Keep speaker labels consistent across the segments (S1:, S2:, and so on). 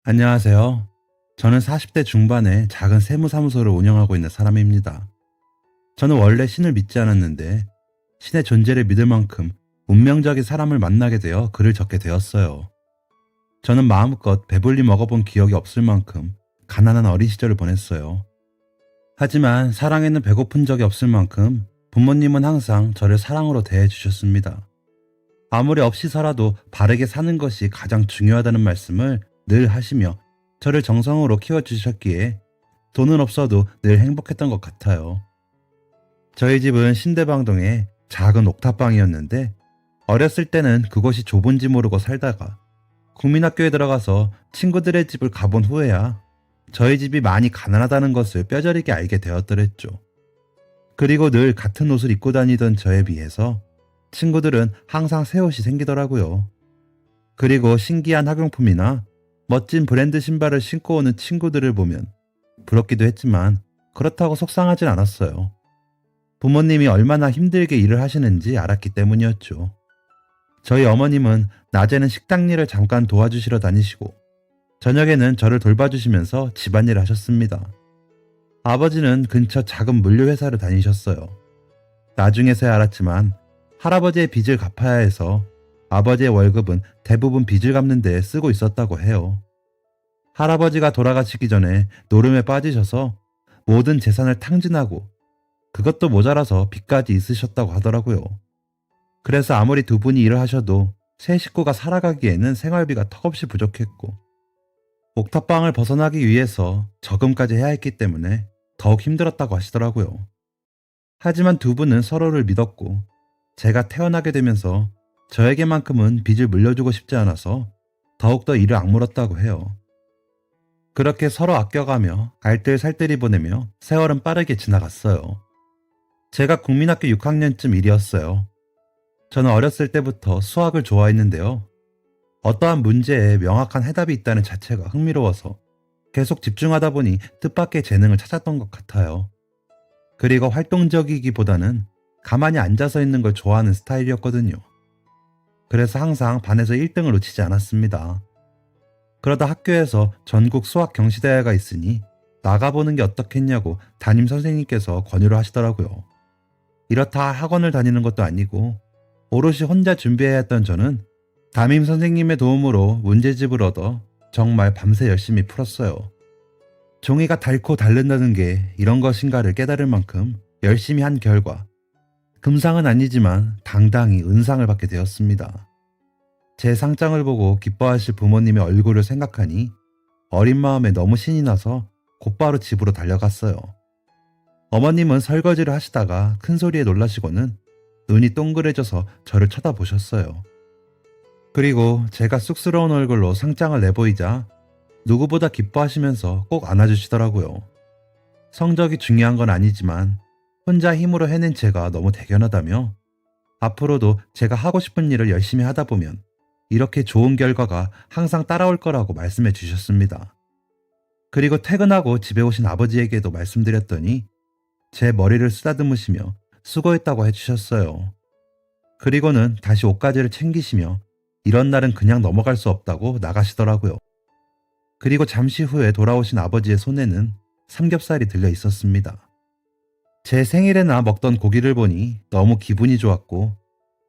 S1: 안녕하세요. 저는 40대 중반에 작은 세무사무소를 운영하고 있는 사람입니다. 저는 원래 신을 믿지 않았는데 신의 존재를 믿을 만큼 운명적인 사람을 만나게 되어 글을 적게 되었어요. 저는 마음껏 배불리 먹어본 기억이 없을 만큼 가난한 어린 시절을 보냈어요. 하지만 사랑에는 배고픈 적이 없을 만큼 부모님은 항상 저를 사랑으로 대해주셨습니다. 아무리 없이 살아도 바르게 사는 것이 가장 중요하다는 말씀을 늘 하시며 저를 정성으로 키워주셨기에 돈은 없어도 늘 행복했던 것 같아요. 저희 집은 신대방동의 작은 옥탑방이었는데 어렸을 때는 그곳이 좁은지 모르고 살다가 국민학교에 들어가서 친구들의 집을 가본 후에야 저희 집이 많이 가난하다는 것을 뼈저리게 알게 되었더랬죠. 그리고 늘 같은 옷을 입고 다니던 저에 비해서 친구들은 항상 새 옷이 생기더라고요. 그리고 신기한 학용품이나 멋진 브랜드 신발을 신고 오는 친구들을 보면 부럽기도 했지만 그렇다고 속상하진 않았어요. 부모님이 얼마나 힘들게 일을 하시는지 알았기 때문이었죠. 저희 어머님은 낮에는 식당 일을 잠깐 도와주시러 다니시고 저녁에는 저를 돌봐주시면서 집안일을 하셨습니다. 아버지는 근처 작은 물류회사를 다니셨어요. 나중에서야 알았지만 할아버지의 빚을 갚아야 해서 아버지의 월급은 대부분 빚을 갚는 데 쓰고 있었다고 해요. 할아버지가 돌아가시기 전에 노름에 빠지셔서 모든 재산을 탕진하고 그것도 모자라서 빚까지 있으셨다고 하더라고요. 그래서 아무리 두 분이 일을 하셔도 세 식구가 살아가기에는 생활비가 턱없이 부족했고 옥탑방을 벗어나기 위해서 저금까지 해야 했기 때문에 더욱 힘들었다고 하시더라고요. 하지만 두 분은 서로를 믿었고 제가 태어나게 되면서 저에게만큼은 빚을 물려주고 싶지 않아서 더욱더 이를 악물었다고 해요. 그렇게 서로 아껴가며 알뜰살뜰히 보내며 세월은 빠르게 지나갔어요. 제가 국민학교 6학년쯤 일이었어요. 저는 어렸을 때부터 수학을 좋아했는데요. 어떠한 문제에 명확한 해답이 있다는 자체가 흥미로워서 계속 집중하다 보니 뜻밖의 재능을 찾았던 것 같아요. 그리고 활동적이기보다는 가만히 앉아서 있는 걸 좋아하는 스타일이었거든요. 그래서 항상 반에서 1등을 놓치지 않았습니다. 그러다 학교에서 전국 수학 경시대회가 있으니 나가보는 게 어떻겠냐고 담임 선생님께서 권유를 하시더라고요. 이렇다 학원을 다니는 것도 아니고 오롯이 혼자 준비해야 했던 저는 담임 선생님의 도움으로 문제집을 얻어 정말 밤새 열심히 풀었어요. 종이가 닳고 닳는다는 게 이런 것인가를 깨달을 만큼 열심히 한 결과 금상은 아니지만 당당히 은상을 받게 되었습니다. 제 상장을 보고 기뻐하실 부모님의 얼굴을 생각하니 어린 마음에 너무 신이 나서 곧바로 집으로 달려갔어요. 어머님은 설거지를 하시다가 큰 소리에 놀라시고는 눈이 동그래져서 저를 쳐다보셨어요. 그리고 제가 쑥스러운 얼굴로 상장을 내보이자 누구보다 기뻐하시면서 꼭 안아주시더라고요. 성적이 중요한 건 아니지만 혼자 힘으로 해낸 제가 너무 대견하다며 앞으로도 제가 하고 싶은 일을 열심히 하다 보면 이렇게 좋은 결과가 항상 따라올 거라고 말씀해 주셨습니다. 그리고 퇴근하고 집에 오신 아버지에게도 말씀드렸더니 제 머리를 쓰다듬으시며 수고했다고 해주셨어요. 그리고는 다시 옷가지를 챙기시며 이런 날은 그냥 넘어갈 수 없다고 나가시더라고요. 그리고 잠시 후에 돌아오신 아버지의 손에는 삼겹살이 들려 있었습니다. 제 생일에나 먹던 고기를 보니 너무 기분이 좋았고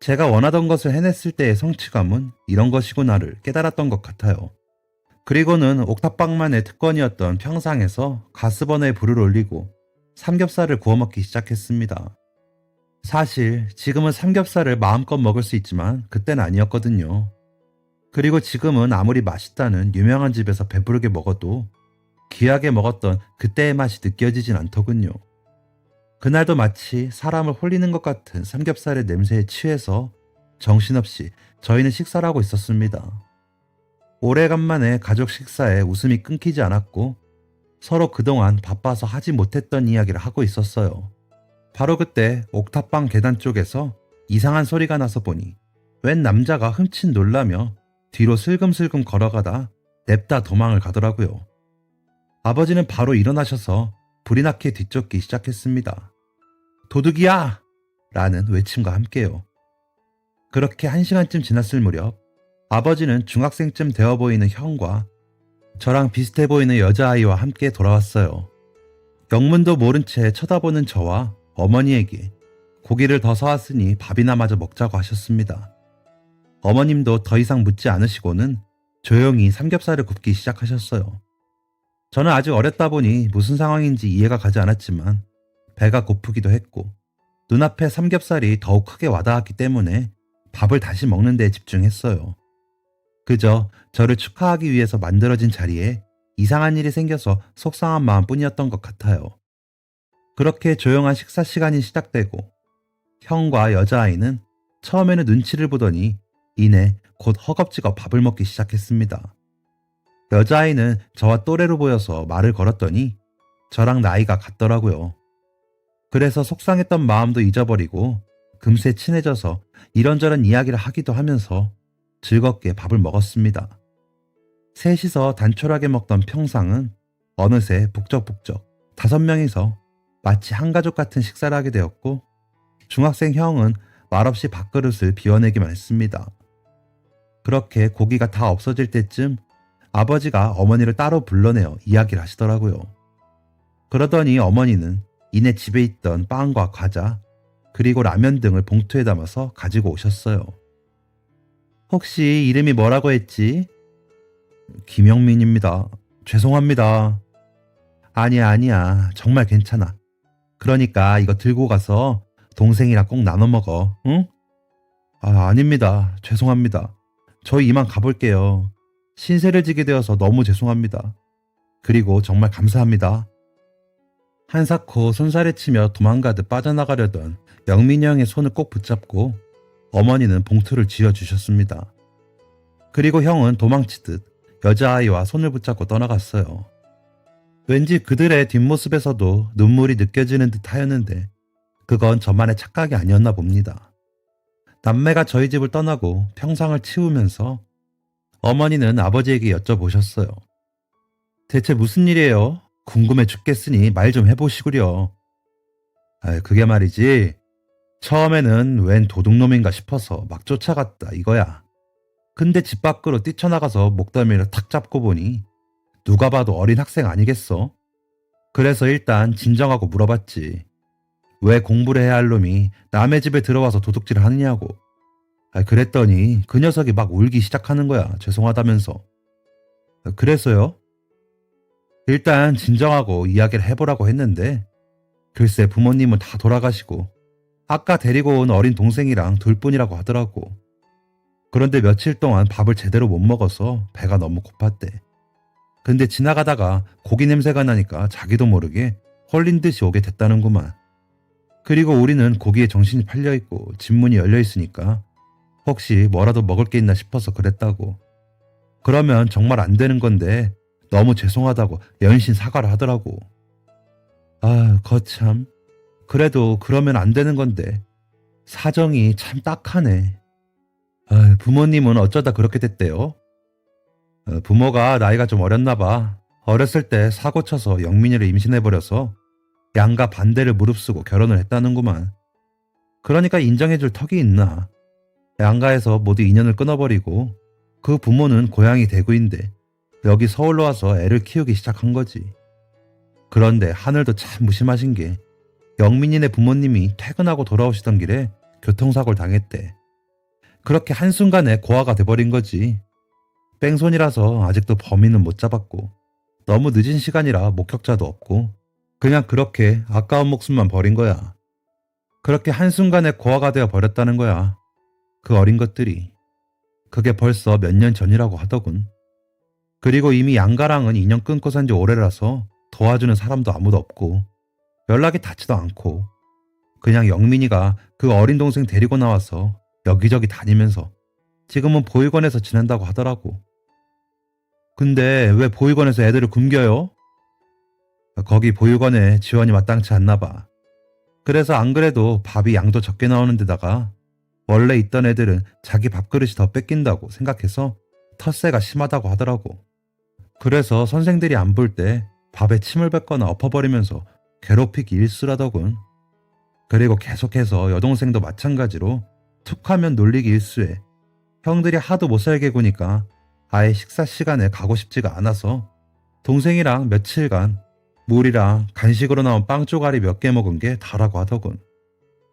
S1: 제가 원하던 것을 해냈을 때의 성취감은 이런 것이구나를 깨달았던 것 같아요. 그리고는 옥탑방만의 특권이었던 평상에서 가스버너에 불을 올리고 삼겹살을 구워 먹기 시작했습니다. 사실 지금은 삼겹살을 마음껏 먹을 수 있지만 그땐 아니었거든요. 그리고 지금은 아무리 맛있다는 유명한 집에서 배부르게 먹어도 귀하게 먹었던 그때의 맛이 느껴지진 않더군요. 그날도 마치 사람을 홀리는 것 같은 삼겹살의 냄새에 취해서 정신없이 저희는 식사를 하고 있었습니다. 오래간만에 가족 식사에 웃음이 끊기지 않았고 서로 그동안 바빠서 하지 못했던 이야기를 하고 있었어요. 바로 그때 옥탑방 계단 쪽에서 이상한 소리가 나서 보니 웬 남자가 흠칫 놀라며 뒤로 슬금슬금 걸어가다 냅다 도망을 가더라고요. 아버지는 바로 일어나셔서 불이 나게 뒤쫓기 시작했습니다. 도둑이야! 라는 외침과 함께요. 그렇게 1시간쯤 지났을 무렵 아버지는 중학생쯤 되어 보이는 형과 저랑 비슷해 보이는 여자아이와 함께 돌아왔어요. 영문도 모른 채 쳐다보는 저와 어머니에게 고기를 더 사왔으니 밥이나 마저 먹자고 하셨습니다. 어머님도 더 이상 묻지 않으시고는 조용히 삼겹살을 굽기 시작하셨어요. 저는 아직 어렸다 보니 무슨 상황인지 이해가 가지 않았지만 배가 고프기도 했고 눈앞에 삼겹살이 더욱 크게 와닿았기 때문에 밥을 다시 먹는 데 집중했어요. 그저 저를 축하하기 위해서 만들어진 자리에 이상한 일이 생겨서 속상한 마음뿐이었던 것 같아요. 그렇게 조용한 식사 시간이 시작되고 형과 여자아이는 처음에는 눈치를 보더니 이내 곧 허겁지겁 밥을 먹기 시작했습니다. 여자아이는 저와 또래로 보여서 말을 걸었더니 저랑 나이가 같더라고요. 그래서 속상했던 마음도 잊어버리고 금세 친해져서 이런저런 이야기를 하기도 하면서 즐겁게 밥을 먹었습니다. 셋이서 단촐하게 먹던 평상은 어느새 북적북적 5명이서 마치 한 가족 같은 식사를 하게 되었고 중학생 형은 말없이 밥그릇을 비워내기만 했습니다. 그렇게 고기가 다 없어질 때쯤 아버지가 어머니를 따로 불러내어 이야기를 하시더라고요. 그러더니 어머니는 이내 집에 있던 빵과 과자 그리고 라면 등을 봉투에 담아서 가지고 오셨어요. 혹시 이름이 뭐라고 했지? 김영민입니다. 죄송합니다. 아니야. 정말 괜찮아. 그러니까 이거 들고 가서 동생이랑 꼭 나눠 먹어. 응? 아닙니다. 죄송합니다. 저희 이만 가볼게요. 신세를 지게 되어서 너무 죄송합니다. 그리고 정말 감사합니다. 한사코 손살에 치며 도망가듯 빠져나가려던 영민이 형의 손을 꼭 붙잡고 어머니는 봉투를 쥐어주셨습니다. 그리고 형은 도망치듯 여자아이와 손을 붙잡고 떠나갔어요. 왠지 그들의 뒷모습에서도 눈물이 느껴지는 듯 하였는데 그건 저만의 착각이 아니었나 봅니다. 남매가 저희 집을 떠나고 평상을 치우면서 어머니는 아버지에게 여쭤보셨어요. 대체 무슨 일이에요? 궁금해 죽겠으니 말 좀 해보시구려. 그게 말이지. 처음에는 웬 도둑놈인가 싶어서 막 쫓아갔다 이거야. 근데 집 밖으로 뛰쳐나가서 목덜미를 탁 잡고 보니 누가 봐도 어린 학생 아니겠어? 그래서 일단 진정하고 물어봤지. 왜 공부를 해야 할 놈이 남의 집에 들어와서 도둑질을 하느냐고. 그랬더니 그 녀석이 막 울기 시작하는 거야. 죄송하다면서. 그래서요? 일단 진정하고 이야기를 해보라고 했는데 글쎄 부모님은 다 돌아가시고 아까 데리고 온 어린 동생이랑 둘뿐이라고 하더라고. 그런데 며칠 동안 밥을 제대로 못 먹어서 배가 너무 고팠대. 근데 지나가다가 고기 냄새가 나니까 자기도 모르게 홀린 듯이 오게 됐다는구만. 그리고 우리는 고기에 정신이 팔려있고 집문이 열려있으니까 혹시 뭐라도 먹을 게 있나 싶어서 그랬다고. 그러면 정말 안 되는 건데 너무 죄송하다고 연신 사과를 하더라고. 거참. 그래도 그러면 안 되는 건데 사정이 참 딱하네. 부모님은 어쩌다 그렇게 됐대요? 부모가 나이가 좀 어렸나 봐. 어렸을 때 사고 쳐서 영민이를 임신해버려서 양가 반대를 무릅쓰고 결혼을 했다는구만. 그러니까 인정해줄 턱이 있나. 양가에서 모두 인연을 끊어버리고 그 부모는 고향이 대구인데 여기 서울로 와서 애를 키우기 시작한 거지. 그런데 하늘도 참 무심하신 게 영민이네 부모님이 퇴근하고 돌아오시던 길에 교통사고를 당했대. 그렇게 한순간에 고아가 돼버린 거지. 뺑소니라서 아직도 범인은 못 잡았고 너무 늦은 시간이라 목격자도 없고 그냥 그렇게 아까운 목숨만 버린 거야. 그렇게 한순간에 고아가 되어 버렸다는 거야. 그 어린 것들이. 그게 벌써 몇 년 전이라고 하더군. 그리고 이미 양가랑은 인연 끊고 산 지 오래라서 도와주는 사람도 아무도 없고 연락이 닿지도 않고 그냥 영민이가 그 어린 동생 데리고 나와서 여기저기 다니면서 지금은 보육원에서 지낸다고 하더라고. 근데 왜 보육원에서 애들을 굶겨요? 거기 보육원에 지원이 마땅치 않나 봐. 그래서 안 그래도 밥이 양도 적게 나오는 데다가 원래 있던 애들은 자기 밥그릇이 더 뺏긴다고 생각해서 텃세가 심하다고 하더라고. 그래서 선생들이 안 볼 때 밥에 침을 뱉거나 엎어버리면서 괴롭히기 일쑤라더군. 그리고 계속해서 여동생도 마찬가지로 툭하면 놀리기 일쑤에 형들이 하도 못살게 구니까 아예 식사 시간에 가고 싶지가 않아서 동생이랑 며칠간 물이랑 간식으로 나온 빵 쪼가리 몇 개 먹은 게 다라고 하더군.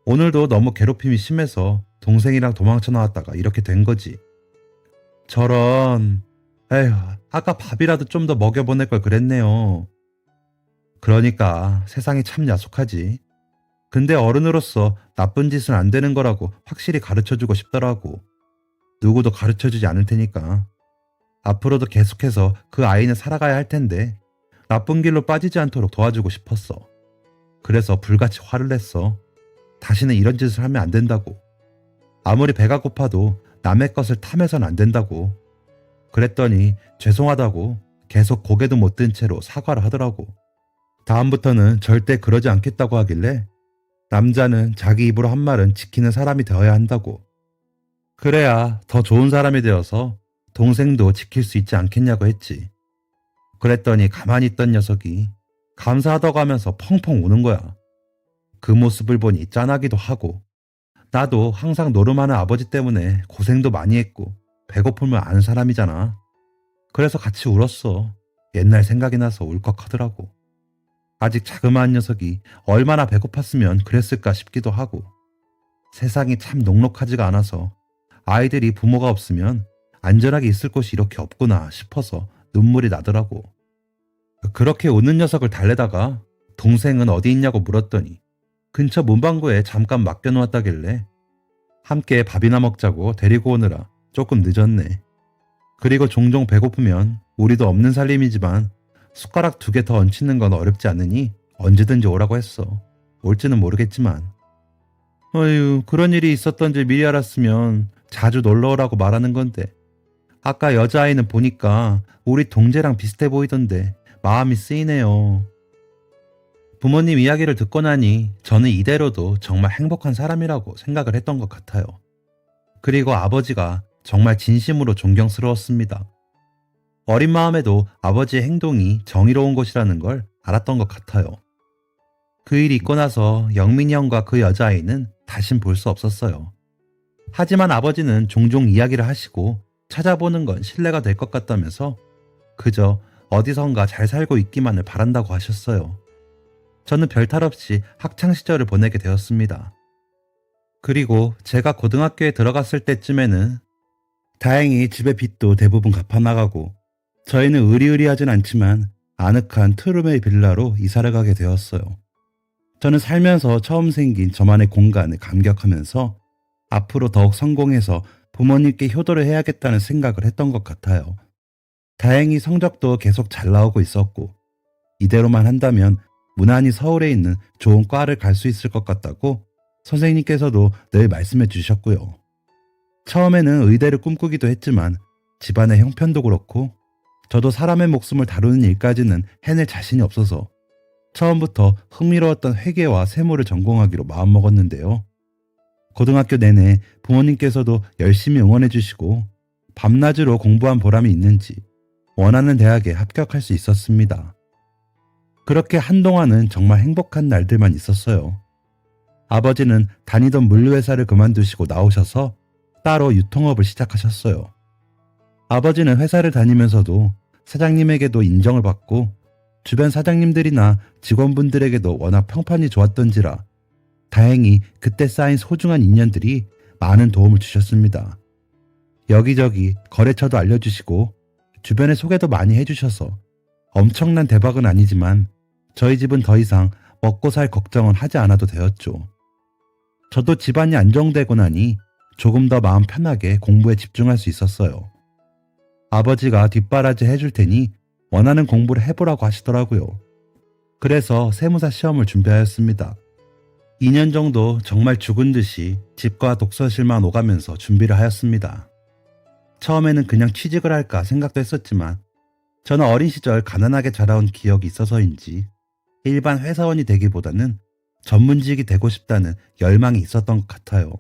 S1: 오늘도 너무 괴롭힘이 심해서 동생이랑 도망쳐 나왔다가 이렇게 된 거지. 저런, 에휴, 아까 밥이라도 좀 더 먹여보낼 걸 그랬네요. 그러니까 세상이 참 야속하지. 근데 어른으로서 나쁜 짓은 안 되는 거라고 확실히 가르쳐주고 싶더라고. 누구도 가르쳐주지 않을 테니까. 앞으로도 계속해서 그 아이는 살아가야 할 텐데 나쁜 길로 빠지지 않도록 도와주고 싶었어. 그래서 불같이 화를 냈어. 다시는 이런 짓을 하면 안 된다고. 아무리 배가 고파도 남의 것을 탐해선 안 된다고. 그랬더니 죄송하다고 계속 고개도 못 든 채로 사과를 하더라고. 다음부터는 절대 그러지 않겠다고 하길래 남자는 자기 입으로 한 말은 지키는 사람이 되어야 한다고. 그래야 더 좋은 사람이 되어서 동생도 지킬 수 있지 않겠냐고 했지. 그랬더니 가만히 있던 녀석이 감사하다고 하면서 펑펑 우는 거야. 그 모습을 보니 짠하기도 하고 나도 항상 노름하는 아버지 때문에 고생도 많이 했고 배고픔을 아는 사람이잖아. 그래서 같이 울었어. 옛날 생각이 나서 울컥하더라고. 아직 자그마한 녀석이 얼마나 배고팠으면 그랬을까 싶기도 하고 세상이 참 녹록하지가 않아서 아이들이 부모가 없으면 안전하게 있을 곳이 이렇게 없구나 싶어서 눈물이 나더라고. 그렇게 우는 녀석을 달래다가 동생은 어디 있냐고 물었더니 근처 문방구에 잠깐 맡겨놓았다길래 함께 밥이나 먹자고 데리고 오느라 조금 늦었네. 그리고 종종 배고프면 우리도 없는 살림이지만 숟가락 2개 더 얹히는 건 어렵지 않으니 언제든지 오라고 했어. 올지는 모르겠지만. 어휴, 그런 일이 있었던지 미리 알았으면 자주 놀러 오라고 말하는 건데 아까 여자아이는 보니까 우리 동재랑 비슷해 보이던데 마음이 쓰이네요. 부모님 이야기를 듣고 나니 저는 이대로도 정말 행복한 사람이라고 생각을 했던 것 같아요. 그리고 아버지가 정말 진심으로 존경스러웠습니다. 어린 마음에도 아버지의 행동이 정의로운 것이라는 걸 알았던 것 같아요. 그 일이 있고 나서 영민이 형과 그 여자아이는 다신 볼 수 없었어요. 하지만 아버지는 종종 이야기를 하시고 찾아보는 건 신뢰가 될 것 같다면서 그저 어디선가 잘 살고 있기만을 바란다고 하셨어요. 저는 별탈 없이 학창시절을 보내게 되었습니다. 그리고 제가 고등학교에 들어갔을 때쯤에는 다행히 집의 빚도 대부분 갚아나가고 저희는 의리의리하진 않지만 아늑한 투룸의 빌라로 이사를 가게 되었어요. 저는 살면서 처음 생긴 저만의 공간에 감격하면서 앞으로 더욱 성공해서 부모님께 효도를 해야겠다는 생각을 했던 것 같아요. 다행히 성적도 계속 잘 나오고 있었고 이대로만 한다면 무난히 서울에 있는 좋은 과를 갈 수 있을 것 같다고 선생님께서도 늘 말씀해 주셨고요. 처음에는 의대를 꿈꾸기도 했지만 집안의 형편도 그렇고 저도 사람의 목숨을 다루는 일까지는 해낼 자신이 없어서 처음부터 흥미로웠던 회계와 세무를 전공하기로 마음먹었는데요. 고등학교 내내 부모님께서도 열심히 응원해 주시고 밤낮으로 공부한 보람이 있는지 원하는 대학에 합격할 수 있었습니다. 그렇게 한동안은 정말 행복한 날들만 있었어요. 아버지는 다니던 물류회사를 그만두시고 나오셔서 따로 유통업을 시작하셨어요. 아버지는 회사를 다니면서도 사장님에게도 인정을 받고 주변 사장님들이나 직원분들에게도 워낙 평판이 좋았던지라 다행히 그때 쌓인 소중한 인연들이 많은 도움을 주셨습니다. 여기저기 거래처도 알려주시고 주변에 소개도 많이 해주셔서 엄청난 대박은 아니지만 저희 집은 더 이상 먹고 살 걱정은 하지 않아도 되었죠. 저도 집안이 안정되고 나니 조금 더 마음 편하게 공부에 집중할 수 있었어요. 아버지가 뒷바라지 해줄 테니 원하는 공부를 해보라고 하시더라고요. 그래서 세무사 시험을 준비하였습니다. 2년 정도 정말 죽은 듯이 집과 독서실만 오가면서 준비를 하였습니다. 처음에는 그냥 취직을 할까 생각도 했었지만 저는 어린 시절 가난하게 자라온 기억이 있어서인지 일반 회사원이 되기보다는 전문직이 되고 싶다는 열망이 있었던 것 같아요.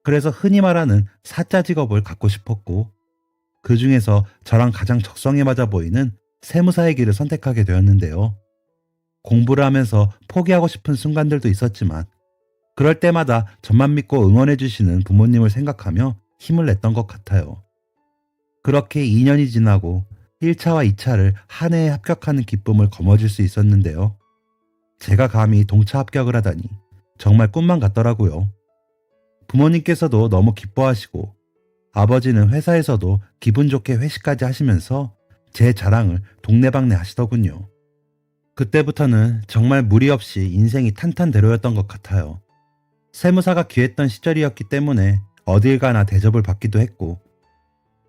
S1: 그래서 흔히 말하는 사자 직업을 갖고 싶었고 그 중에서 저랑 가장 적성에 맞아 보이는 세무사의 길을 선택하게 되었는데요. 공부를 하면서 포기하고 싶은 순간들도 있었지만 그럴 때마다 저만 믿고 응원해 주시는 부모님을 생각하며 힘을 냈던 것 같아요. 그렇게 2년이 지나고 1차와 2차를 한 해에 합격하는 기쁨을 거머쥘 수 있었는데요. 제가 감히 동차 합격을 하다니 정말 꿈만 같더라고요. 부모님께서도 너무 기뻐하시고 아버지는 회사에서도 기분 좋게 회식까지 하시면서 제 자랑을 동네방네 하시더군요. 그때부터는 정말 무리 없이 인생이 탄탄대로였던 것 같아요. 세무사가 귀했던 시절이었기 때문에 어딜 가나 대접을 받기도 했고,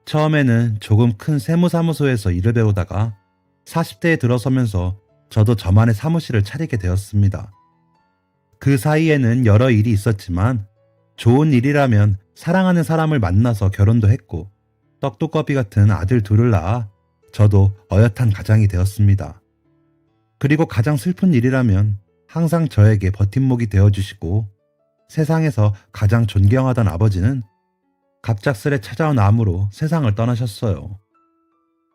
S1: 처음에는 조금 큰 세무사무소에서 일을 배우다가 40대에 들어서면서 저도 저만의 사무실을 차리게 되었습니다. 그 사이에는 여러 일이 있었지만 좋은 일이라면 사랑하는 사람을 만나서 결혼도 했고 떡두꺼비 같은 아들 둘을 낳아 저도 어엿한 가장이 되었습니다. 그리고 가장 슬픈 일이라면 항상 저에게 버팀목이 되어주시고 세상에서 가장 존경하던 아버지는 갑작스레 찾아온 암으로 세상을 떠나셨어요.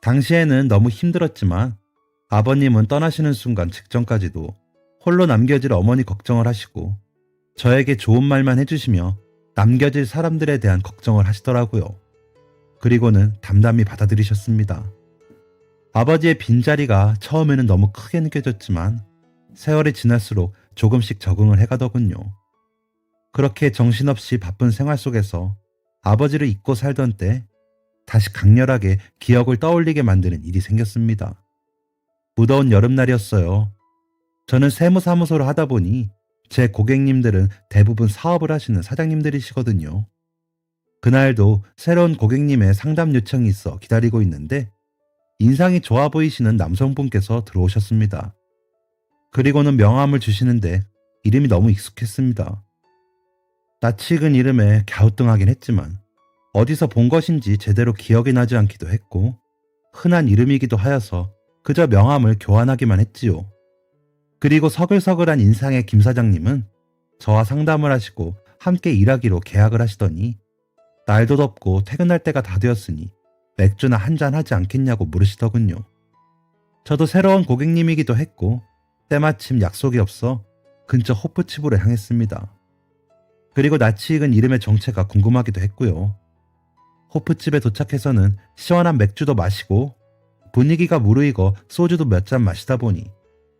S1: 당시에는 너무 힘들었지만 아버님은 떠나시는 순간 직전까지도 홀로 남겨질 어머니 걱정을 하시고 저에게 좋은 말만 해주시며 남겨질 사람들에 대한 걱정을 하시더라고요. 그리고는 담담히 받아들이셨습니다. 아버지의 빈자리가 처음에는 너무 크게 느껴졌지만 세월이 지날수록 조금씩 적응을 해가더군요. 그렇게 정신없이 바쁜 생활 속에서 아버지를 잊고 살던 때 다시 강렬하게 기억을 떠올리게 만드는 일이 생겼습니다. 무더운 여름날이었어요. 저는 세무사무소를 하다 보니 제 고객님들은 대부분 사업을 하시는 사장님들이시거든요. 그날도 새로운 고객님의 상담 요청이 있어 기다리고 있는데 인상이 좋아 보이시는 남성분께서 들어오셨습니다. 그리고는 명함을 주시는데 이름이 너무 익숙했습니다. 낯익은 이름에 갸우뚱하긴 했지만 어디서 본 것인지 제대로 기억이 나지 않기도 했고 흔한 이름이기도 하여서 그저 명함을 교환하기만 했지요. 그리고 서글서글한 인상의 김 사장님은 저와 상담을 하시고 함께 일하기로 계약을 하시더니 날도 덥고 퇴근할 때가 다 되었으니 맥주나 한잔 하지 않겠냐고 물으시더군요. 저도 새로운 고객님이기도 했고 때마침 약속이 없어 근처 호프집으로 향했습니다. 그리고 낯이 익은 이름의 정체가 궁금하기도 했고요. 호프집에 도착해서는 시원한 맥주도 마시고 분위기가 무르익어 소주도 몇 잔 마시다 보니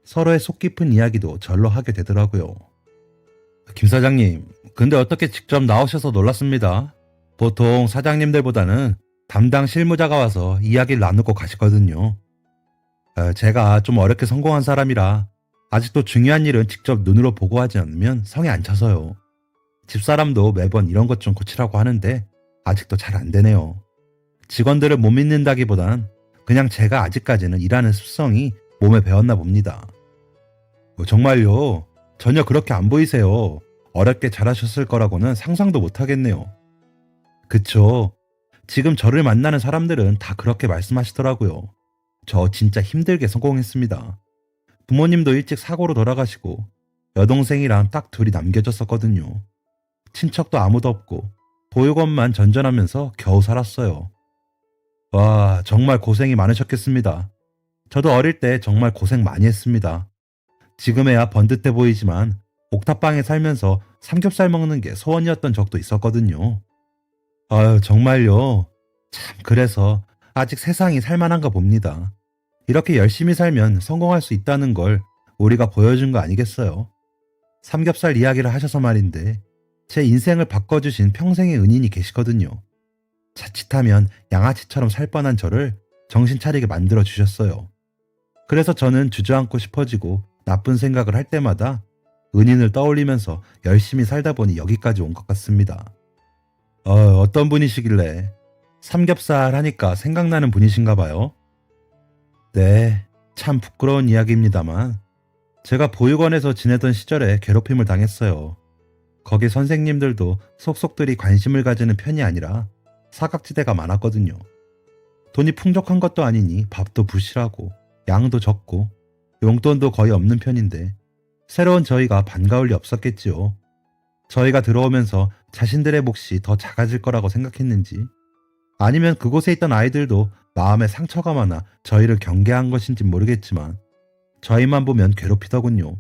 S1: 서로의 속 깊은 이야기도 절로 하게 되더라고요. 김 사장님, 근데 어떻게 직접 나오셔서 놀랐습니다. 보통 사장님들보다는 담당 실무자가 와서 이야기를 나누고 가시거든요. 제가 좀 어렵게 성공한 사람이라 아직도 중요한 일은 직접 눈으로 보고 하지 않으면 성에 안 차서요. 집사람도 매번 이런 것 좀 고치라고 하는데 아직도 잘 안 되네요. 직원들을 못 믿는다기보단 그냥 제가 아직까지는 일하는 습성이 몸에 배었나 봅니다. 정말요? 전혀 그렇게 안 보이세요. 어렵게 잘하셨을 거라고는 상상도 못 하겠네요. 그쵸. 지금 저를 만나는 사람들은 다 그렇게 말씀하시더라고요. 저 진짜 힘들게 성공했습니다. 부모님도 일찍 사고로 돌아가시고 여동생이랑 딱 둘이 남겨졌었거든요. 친척도 아무도 없고 보육원만 전전하면서 겨우 살았어요. 와, 정말 고생이 많으셨겠습니다. 저도 어릴 때 정말 고생 많이 했습니다. 지금에야 번듯해 보이지만 옥탑방에 살면서 삼겹살 먹는 게 소원이었던 적도 있었거든요. 아유, 정말요. 참, 그래서 아직 세상이 살만한가 봅니다. 이렇게 열심히 살면 성공할 수 있다는 걸 우리가 보여준 거 아니겠어요? 삼겹살 이야기를 하셔서 말인데 제 인생을 바꿔주신 평생의 은인이 계시거든요. 자칫하면 양아치처럼 살 뻔한 저를 정신 차리게 만들어 주셨어요. 그래서 저는 주저앉고 싶어지고 나쁜 생각을 할 때마다 은인을 떠올리면서 열심히 살다 보니 여기까지 온 것 같습니다. 어떤 분이시길래 삼겹살 하니까 생각나는 분이신가 봐요. 네, 참 부끄러운 이야기입니다만 제가 보육원에서 지내던 시절에 괴롭힘을 당했어요. 거기 선생님들도 속속들이 관심을 가지는 편이 아니라 사각지대가 많았거든요. 돈이 풍족한 것도 아니니 밥도 부실하고 양도 적고 용돈도 거의 없는 편인데 새로운 저희가 반가울 리 없었겠지요. 저희가 들어오면서 자신들의 몫이 더 작아질 거라고 생각했는지 아니면 그곳에 있던 아이들도 마음에 상처가 많아 저희를 경계한 것인지 모르겠지만 저희만 보면 괴롭히더군요.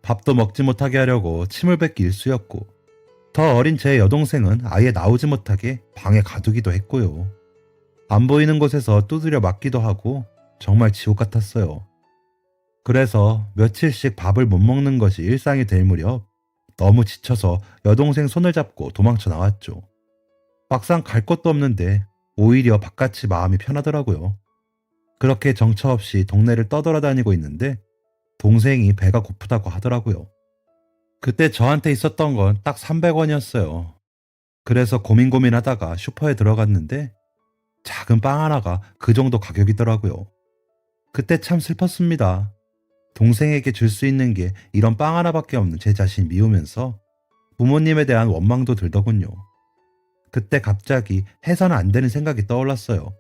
S1: 밥도 먹지 못하게 하려고 침을 뱉기 일쑤였고 더 어린 제 여동생은 아예 나오지 못하게 방에 가두기도 했고요. 안 보이는 곳에서 두드려 맞기도 하고 정말 지옥 같았어요. 그래서 며칠씩 밥을 못 먹는 것이 일상이 될 무렵 너무 지쳐서 여동생 손을 잡고 도망쳐 나왔죠. 막상 갈 곳도 없는데 오히려 바깥이 마음이 편하더라고요. 그렇게 정처 없이 동네를 떠돌아다니고 있는데 동생이 배가 고프다고 하더라고요. 그때 저한테 있었던 건 딱 300원이었어요. 그래서 고민하다가 슈퍼에 들어갔는데 작은 빵 하나가 그 정도 가격이더라고요. 그때 참 슬펐습니다. 동생에게 줄 수 있는 게 이런 빵 하나밖에 없는 제 자신 미우면서 부모님에 대한 원망도 들더군요. 그때 갑자기 해서는 안 되는 생각이 떠올랐어요.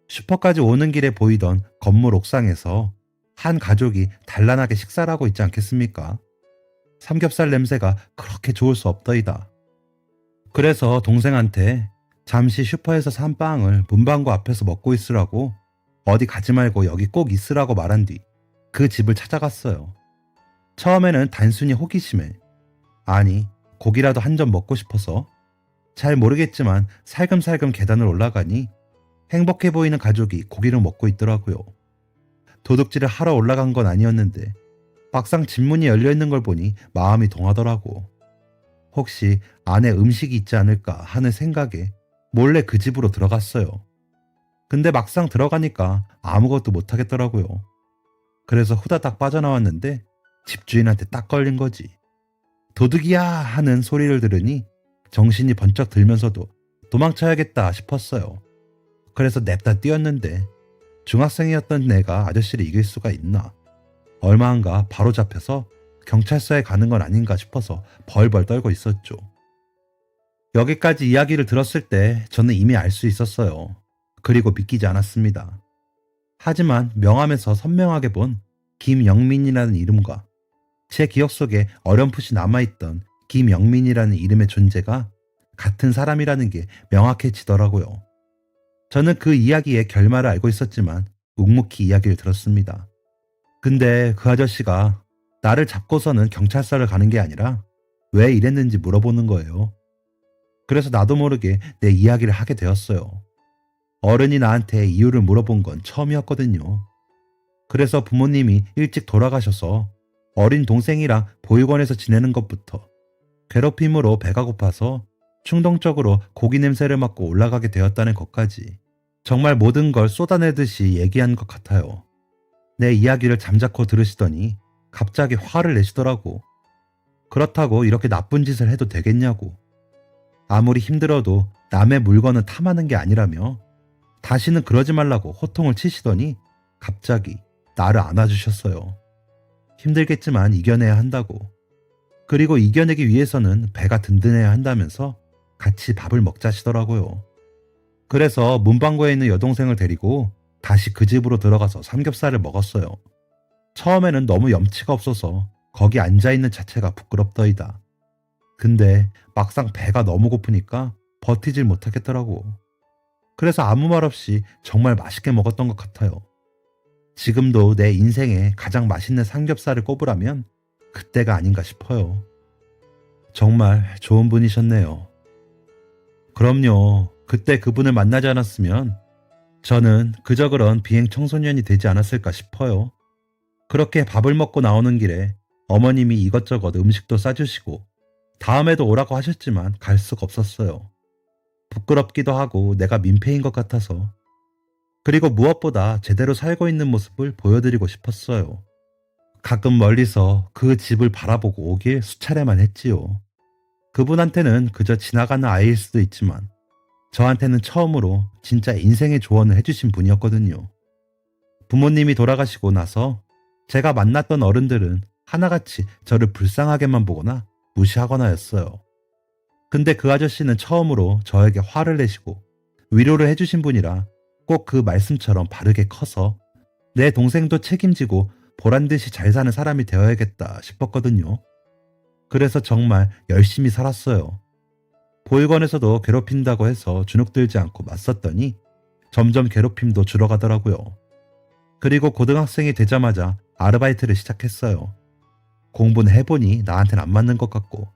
S1: 슈퍼까지 오는 길에 보이던 건물 옥상에서 한 가족이 단란하게 식사를 하고 있지 않겠습니까? 삼겹살 냄새가 그렇게 좋을 수 없더이다. 그래서 동생한테 잠시 슈퍼에서 산 빵을 문방구 앞에서 먹고 있으라고 어디 가지 말고 여기 꼭 있으라고 말한 뒤 그 집을 찾아갔어요. 처음에는 단순히 호기심에, 아니 고기라도 한 점 먹고 싶어서, 잘 모르겠지만 살금살금 계단을 올라가니 행복해 보이는 가족이 고기를 먹고 있더라고요. 도둑질을 하러 올라간 건 아니었는데 막상 집 문이 열려 있는 걸 보니 마음이 동하더라고. 혹시 안에 음식이 있지 않을까 하는 생각에 몰래 그 집으로 들어갔어요. 근데 막상 들어가니까 아무것도 못하겠더라고요. 그래서 후다닥 빠져나왔는데 집주인한테 딱 걸린 거지. 도둑이야 하는 소리를 들으니 정신이 번쩍 들면서도 도망쳐야겠다 싶었어요. 그래서 냅다 뛰었는데 중학생이었던 내가 아저씨를 이길 수가 있나. 얼마 안가 바로 잡혀서 경찰서에 가는 건 아닌가 싶어서 벌벌 떨고 있었죠. 여기까지 이야기를 들었을 때 저는 이미 알 수 있었어요. 그리고 믿기지 않았습니다. 하지만 명함에서 선명하게 본 김영민이라는 이름과 제 기억 속에 어렴풋이 남아있던 김영민이라는 이름의 존재가 같은 사람이라는 게 명확해지더라고요. 저는 그 이야기의 결말을 알고 있었지만 묵묵히 이야기를 들었습니다. 근데 그 아저씨가 나를 잡고서는 경찰서를 가는 게 아니라 왜 이랬는지 물어보는 거예요. 그래서 나도 모르게 내 이야기를 하게 되었어요. 어른이 나한테 이유를 물어본 건 처음이었거든요. 그래서 부모님이 일찍 돌아가셔서 어린 동생이랑 보육원에서 지내는 것부터 괴롭힘으로 배가 고파서 충동적으로 고기 냄새를 맡고 올라가게 되었다는 것까지 정말 모든 걸 쏟아내듯이 얘기한 것 같아요. 내 이야기를 잠자코 들으시더니 갑자기 화를 내시더라고. 그렇다고 이렇게 나쁜 짓을 해도 되겠냐고. 아무리 힘들어도 남의 물건을 탐하는 게 아니라며 다시는 그러지 말라고 호통을 치시더니 갑자기 나를 안아주셨어요. 힘들겠지만 이겨내야 한다고. 그리고 이겨내기 위해서는 배가 든든해야 한다면서 같이 밥을 먹자시더라고요. 그래서 문방구에 있는 여동생을 데리고 다시 그 집으로 들어가서 삼겹살을 먹었어요. 처음에는 너무 염치가 없어서 거기 앉아있는 자체가 부끄럽더이다. 근데 막상 배가 너무 고프니까 버티질 못하겠더라고. 그래서 아무 말 없이 정말 맛있게 먹었던 것 같아요. 지금도 내 인생에 가장 맛있는 삼겹살을 꼽으라면 그때가 아닌가 싶어요. 정말 좋은 분이셨네요. 그럼요. 그때 그분을 만나지 않았으면 저는 그저 그런 비행 청소년이 되지 않았을까 싶어요. 그렇게 밥을 먹고 나오는 길에 어머님이 이것저것 음식도 싸주시고 다음에도 오라고 하셨지만 갈 수가 없었어요. 부끄럽기도 하고 내가 민폐인 것 같아서. 그리고 무엇보다 제대로 살고 있는 모습을 보여드리고 싶었어요. 가끔 멀리서 그 집을 바라보고 오길 수차례만 했지요. 그분한테는 그저 지나가는 아이일 수도 있지만 저한테는 처음으로 진짜 인생의 조언을 해주신 분이었거든요. 부모님이 돌아가시고 나서 제가 만났던 어른들은 하나같이 저를 불쌍하게만 보거나 무시하거나였어요. 근데 그 아저씨는 처음으로 저에게 화를 내시고 위로를 해주신 분이라 꼭 그 말씀처럼 바르게 커서 내 동생도 책임지고 보란듯이 잘 사는 사람이 되어야겠다 싶었거든요. 그래서 정말 열심히 살았어요. 보육원에서도 괴롭힌다고 해서 주눅들지 않고 맞섰더니 점점 괴롭힘도 줄어가더라고요. 그리고 고등학생이 되자마자 아르바이트를 시작했어요. 공부는 해보니 나한테는 안 맞는 것 같고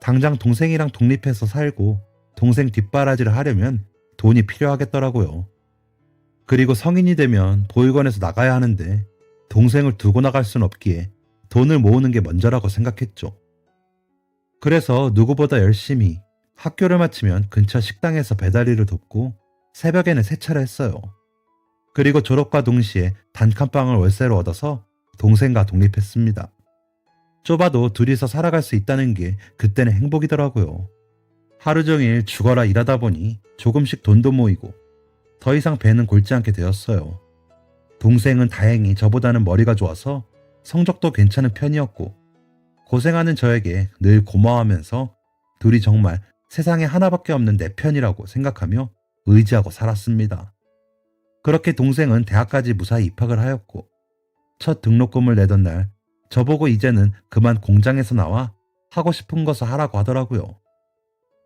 S1: 당장 동생이랑 독립해서 살고 동생 뒷바라지를 하려면 돈이 필요하겠더라고요. 그리고 성인이 되면 보육원에서 나가야 하는데 동생을 두고 나갈 순 없기에 돈을 모으는 게 먼저라고 생각했죠. 그래서 누구보다 열심히 학교를 마치면 근처 식당에서 배달일을 돕고 새벽에는 세차를 했어요. 그리고 졸업과 동시에 단칸방을 월세로 얻어서 동생과 독립했습니다. 좁아도 둘이서 살아갈 수 있다는 게 그때는 행복이더라고요. 하루 종일 죽어라 일하다 보니 조금씩 돈도 모이고 더 이상 배는 골지 않게 되었어요. 동생은 다행히 저보다는 머리가 좋아서 성적도 괜찮은 편이었고 고생하는 저에게 늘 고마워하면서 둘이 정말 세상에 하나밖에 없는 내 편이라고 생각하며 의지하고 살았습니다. 그렇게 동생은 대학까지 무사히 입학을 하였고 첫 등록금을 내던 날 저보고 이제는 그만 공장에서 나와 하고 싶은 것을 하라고 하더라고요.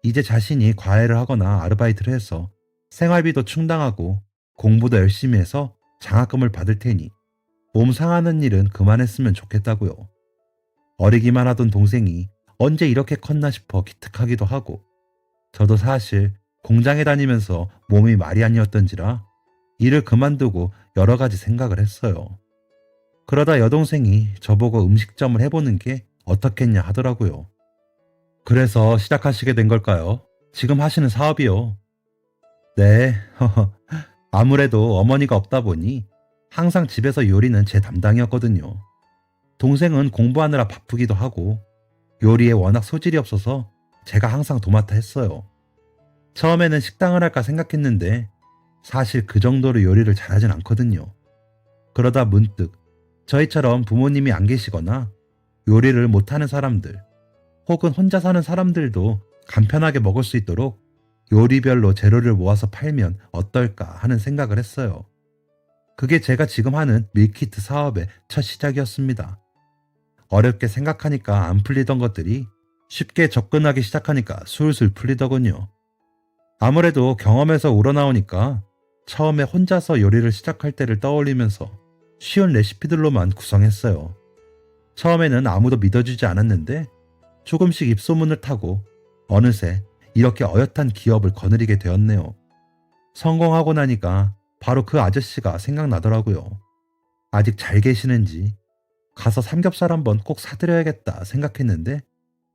S1: 이제 자신이 과외를 하거나 아르바이트를 해서 생활비도 충당하고 공부도 열심히 해서 장학금을 받을 테니 몸 상하는 일은 그만했으면 좋겠다고요. 어리기만 하던 동생이 언제 이렇게 컸나 싶어 기특하기도 하고 저도 사실 공장에 다니면서 몸이 말이 아니었던지라 일을 그만두고 여러 가지 생각을 했어요. 그러다 여동생이 저보고 음식점을 해보는 게 어떻겠냐 하더라고요. 그래서 시작하시게 된 걸까요? 지금 하시는 사업이요. 네, 아무래도 어머니가 없다 보니 항상 집에서 요리는 제 담당이었거든요. 동생은 공부하느라 바쁘기도 하고 요리에 워낙 소질이 없어서 제가 항상 도맡아 했어요. 처음에는 식당을 할까 생각했는데 사실 그 정도로 요리를 잘하진 않거든요. 그러다 문득 저희처럼 부모님이 안 계시거나 요리를 못하는 사람들 혹은 혼자 사는 사람들도 간편하게 먹을 수 있도록 요리별로 재료를 모아서 팔면 어떨까 하는 생각을 했어요. 그게 제가 지금 하는 밀키트 사업의 첫 시작이었습니다. 어렵게 생각하니까 안 풀리던 것들이 쉽게 접근하기 시작하니까 술술 풀리더군요. 아무래도 경험에서 우러나오니까 처음에 혼자서 요리를 시작할 때를 떠올리면서 쉬운 레시피들로만 구성했어요. 처음에는 아무도 믿어주지 않았는데 조금씩 입소문을 타고 어느새 이렇게 어엿한 기업을 거느리게 되었네요. 성공하고 나니까 바로 그 아저씨가 생각나더라고요. 아직 잘 계시는지 가서 삼겹살 한번 꼭 사드려야겠다 생각했는데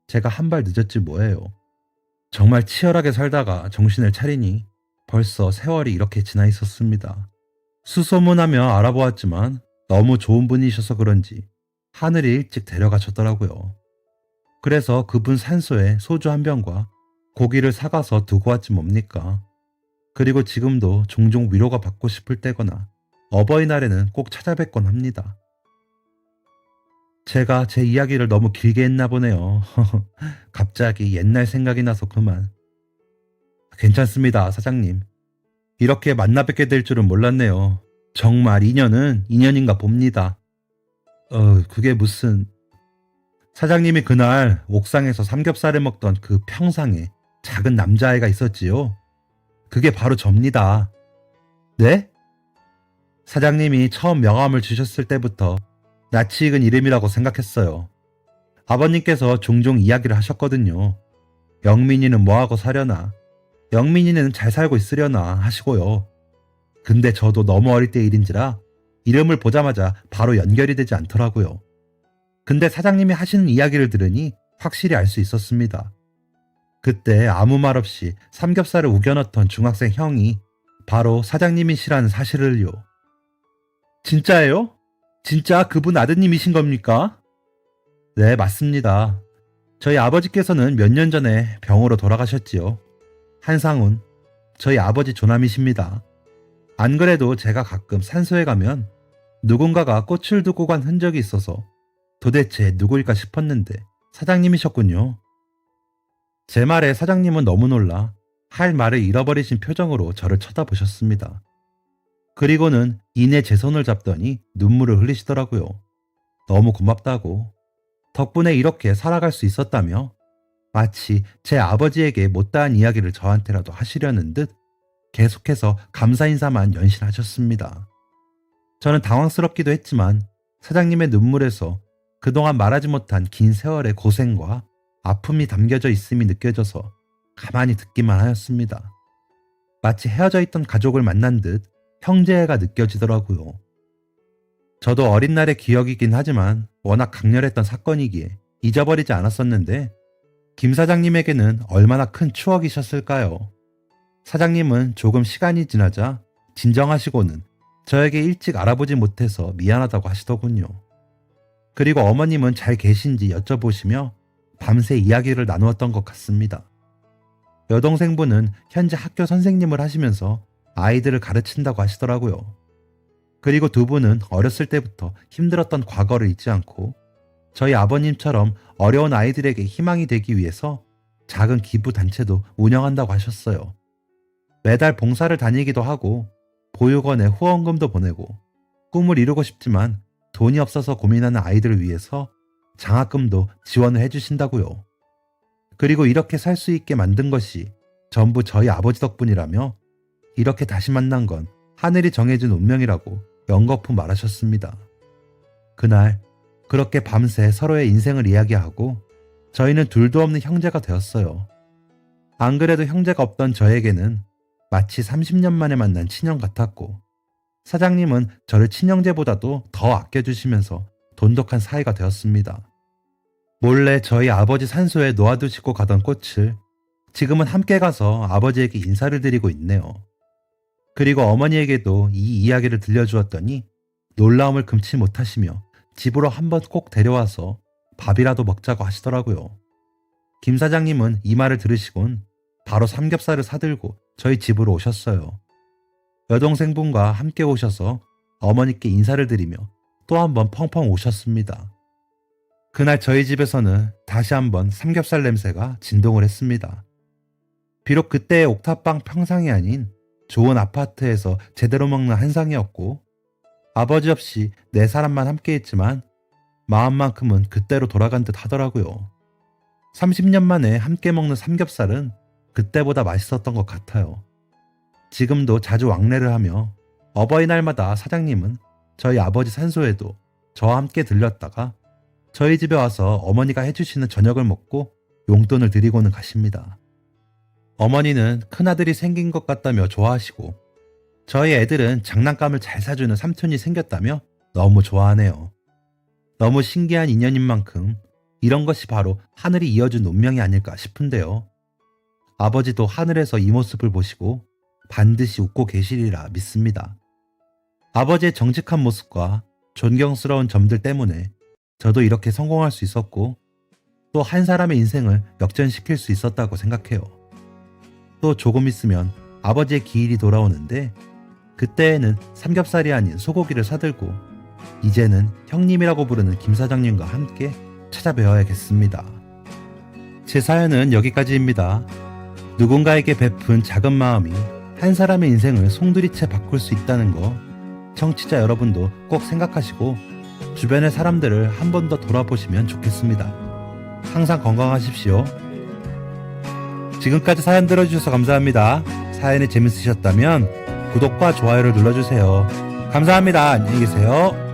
S1: 제가 한 발 늦었지 뭐예요. 정말 치열하게 살다가 정신을 차리니 벌써 세월이 이렇게 지나 있었습니다. 수소문하며 알아보았지만 너무 좋은 분이셔서 그런지 하늘이 일찍 데려가셨더라고요. 그래서 그분 산소에 소주 한 병과 고기를 사가서 두고 왔지 뭡니까. 그리고 지금도 종종 위로가 받고 싶을 때거나 어버이날에는 꼭 찾아뵙곤 합니다. 제가 제 이야기를 너무 길게 했나 보네요. 갑자기 옛날 생각이 나서 그만. 괜찮습니다, 사장님. 이렇게 만나 뵙게 될 줄은 몰랐네요. 정말 인연은 인연인가 봅니다. 그게 무슨... 사장님이 그날 옥상에서 삼겹살을 먹던 그 평상에 작은 남자아이가 있었지요. 그게 바로 접니다. 네? 사장님이 처음 명함을 주셨을 때부터 낯이 익은 이름이라고 생각했어요. 아버님께서 종종 이야기를 하셨거든요. 영민이는 뭐하고 사려나, 영민이는 잘 살고 있으려나 하시고요. 근데 저도 너무 어릴 때 일인지라 이름을 보자마자 바로 연결이 되지 않더라고요. 근데 사장님이 하시는 이야기를 들으니 확실히 알 수 있었습니다. 그때 아무 말 없이 삼겹살을 우겨넣던 중학생 형이 바로 사장님이시라는 사실을요. 진짜예요? 진짜 그분 아드님이신 겁니까? 네, 맞습니다. 저희 아버지께서는 몇 년 전에 병으로 돌아가셨지요. 한상훈, 저희 아버지 조남이십니다. 안 그래도 제가 가끔 산소에 가면 누군가가 꽃을 두고 간 흔적이 있어서 도대체 누구일까 싶었는데 사장님이셨군요. 제 말에 사장님은 너무 놀라 할 말을 잃어버리신 표정으로 저를 쳐다보셨습니다. 그리고는 이내 제 손을 잡더니 눈물을 흘리시더라고요. 너무 고맙다고. 덕분에 이렇게 살아갈 수 있었다며 마치 제 아버지에게 못다한 이야기를 저한테라도 하시려는 듯 계속해서 감사 인사만 연신하셨습니다. 저는 당황스럽기도 했지만 사장님의 눈물에서 그동안 말하지 못한 긴 세월의 고생과 아픔이 담겨져 있음이 느껴져서 가만히 듣기만 하였습니다. 마치 헤어져 있던 가족을 만난 듯 형제애가 느껴지더라고요. 저도 어린 날의 기억이긴 하지만 워낙 강렬했던 사건이기에 잊어버리지 않았었는데 김 사장님에게는 얼마나 큰 추억이셨을까요? 사장님은 조금 시간이 지나자 진정하시고는 저에게 일찍 알아보지 못해서 미안하다고 하시더군요. 그리고 어머님은 잘 계신지 여쭤보시며 밤새 이야기를 나누었던 것 같습니다. 여동생분은 현재 학교 선생님을 하시면서 아이들을 가르친다고 하시더라고요. 그리고 두 분은 어렸을 때부터 힘들었던 과거를 잊지 않고 저희 아버님처럼 어려운 아이들에게 희망이 되기 위해서 작은 기부 단체도 운영한다고 하셨어요. 매달 봉사를 다니기도 하고 보육원에 후원금도 보내고 꿈을 이루고 싶지만 돈이 없어서 고민하는 아이들을 위해서 장학금도 지원을 해주신다고요. 그리고 이렇게 살 수 있게 만든 것이 전부 저희 아버지 덕분이라며 이렇게 다시 만난 건 하늘이 정해준 운명이라고 연거푸 말하셨습니다. 그날 그렇게 밤새 서로의 인생을 이야기하고 저희는 둘도 없는 형제가 되었어요. 안 그래도 형제가 없던 저에게는 마치 30년 만에 만난 친형 같았고 사장님은 저를 친형제보다도 더 아껴주시면서 돈독한 사이가 되었습니다. 몰래 저희 아버지 산소에 놓아두시고 가던 꽃을 지금은 함께 가서 아버지에게 인사를 드리고 있네요. 그리고 어머니에게도 이 이야기를 들려주었더니 놀라움을 금치 못하시며 집으로 한번 꼭 데려와서 밥이라도 먹자고 하시더라고요. 김 사장님은 이 말을 들으시곤 바로 삼겹살을 사들고 저희 집으로 오셨어요. 여동생분과 함께 오셔서 어머니께 인사를 드리며 또 한번 펑펑 우셨습니다. 그날 저희 집에서는 다시 한번 삼겹살 냄새가 진동을 했습니다. 비록 그때의 옥탑방 평상이 아닌 좋은 아파트에서 제대로 먹는 한상이었고 아버지 없이 네 사람만 함께 했지만 마음만큼은 그때로 돌아간 듯 하더라고요. 30년 만에 함께 먹는 삼겹살은 그때보다 맛있었던 것 같아요. 지금도 자주 왕래를 하며 어버이날마다 사장님은 저희 아버지 산소에도 저와 함께 들렸다가 저희 집에 와서 어머니가 해주시는 저녁을 먹고 용돈을 드리고는 가십니다. 어머니는 큰아들이 생긴 것 같다며 좋아하시고 저희 애들은 장난감을 잘 사주는 삼촌이 생겼다며 너무 좋아하네요. 너무 신기한 인연인 만큼 이런 것이 바로 하늘이 이어준 운명이 아닐까 싶은데요. 아버지도 하늘에서 이 모습을 보시고 반드시 웃고 계시리라 믿습니다. 아버지의 정직한 모습과 존경스러운 점들 때문에 저도 이렇게 성공할 수 있었고 또 한 사람의 인생을 역전시킬 수 있었다고 생각해요. 또 조금 있으면 아버지의 기일이 돌아오는데 그때에는 삼겹살이 아닌 소고기를 사들고 이제는 형님이라고 부르는 김 사장님과 함께 찾아뵈어야겠습니다. 제 사연은 여기까지입니다. 누군가에게 베푼 작은 마음이 한 사람의 인생을 송두리째 바꿀 수 있다는 거 청취자 여러분도 꼭 생각하시고 주변의 사람들을 한 번 더 돌아보시면 좋겠습니다. 항상 건강하십시오. 지금까지 사연 들어주셔서 감사합니다. 사연이 재밌으셨다면 구독과 좋아요를 눌러주세요. 감사합니다. 안녕히 계세요.